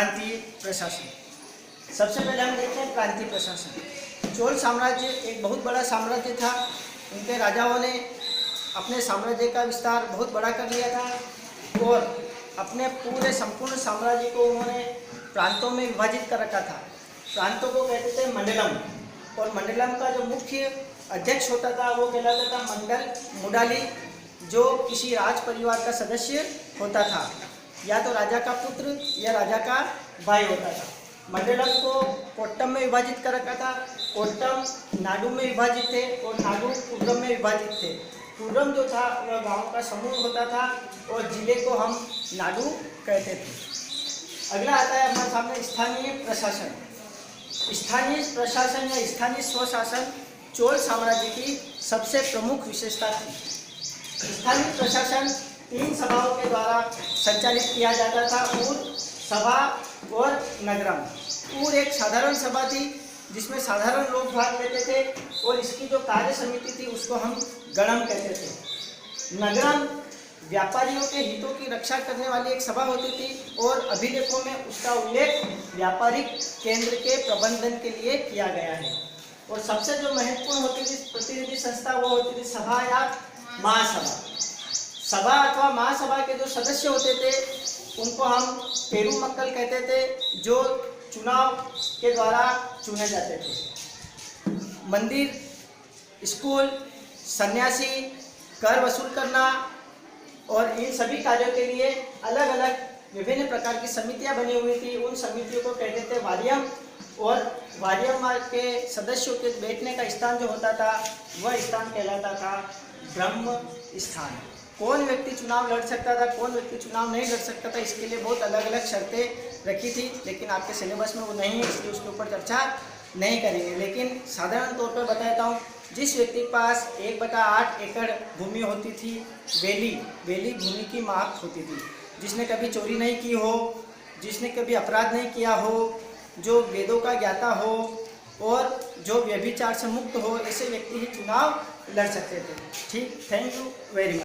प्रांतीय प्रशासन। सबसे पहले हम देखते हैं प्रांतीय प्रशासन। चोल साम्राज्य एक बहुत बड़ा साम्राज्य था। उनके राजाओं ने अपने साम्राज्य का विस्तार बहुत बड़ा कर लिया था और अपने पूरे संपूर्ण साम्राज्य को उन्होंने प्रांतों में विभाजित कर रखा था। प्रांतों को कहते थे मंडलम, और मंडलम का जो मुख्य अध्यक्ष होता था वो कहलाता था मंडल मुडाली, जो किसी राज परिवार का सदस्य होता था, या तो राजा का पुत्र या राजा का भाई होता था। मंडलम को कोट्टम में विभाजित कर रखा था। कोट्टम नाडु में विभाजित थे और नाडु कुर्रम में विभाजित थे। कुर्रम जो था वह गांव का समूह होता था और जिले को हम नाडु कहते थे। अगला आता है हमारे सामने स्थानीय प्रशासन। स्थानीय प्रशासन या स्थानीय स्वशासन चोल साम्राज्य की सबसे प्रमुख विशेषता थी। स्थानीय प्रशासन 3 सभाओं के द्वारा संचालित किया जाता था, ऊर, सभा और नगरम। ऊर एक साधारण सभा थी जिसमें साधारण लोग भाग लेते थे और इसकी जो कार्य समिति थी उसको हम गणम कहते थे। नगरम व्यापारियों के हितों की रक्षा करने वाली एक सभा होती थी और अभिलेखों में उसका उल्लेख व्यापारिक केंद्र के प्रबंधन के लिए किया गया है। और सबसे जो महत्वपूर्ण होती थी प्रतिनिधि संस्था वो होती थी सभा या महासभा। सभा अथवा महासभा के जो सदस्य होते थे उनको हम पेरुमक्कल कहते थे, जो चुनाव के द्वारा चुने जाते थे। मंदिर, स्कूल, सन्यासी, कर वसूल करना और इन सभी कार्यों के लिए अलग अलग विभिन्न प्रकार की समितियां बनी हुई थी। उन समितियों को कहते थे वार्यम, और वार्यम के सदस्यों के बैठने का स्थान जो होता था वह स्थान कहलाता था ब्रह्म स्थान। कौन व्यक्ति चुनाव लड़ सकता था, कौन व्यक्ति चुनाव नहीं लड़ सकता था, इसके लिए बहुत अलग अलग शर्तें रखी थी, लेकिन आपके सिलेबस में वो नहीं है, इसलिए उसके ऊपर चर्चा नहीं करेंगे। लेकिन साधारण तौर पर बताता हूँ, जिस व्यक्ति के पास 1/8 एकड़ भूमि होती थी, वेली भूमि की माप होती थी, जिसने कभी चोरी नहीं की हो, जिसने कभी अपराध नहीं किया हो, जो वेदों का ज्ञाता हो और जो व्यभिचार से मुक्त हो, ऐसे व्यक्ति ही चुनाव लड़ सकते थे। ठीक, थैंक यू वेरी मच।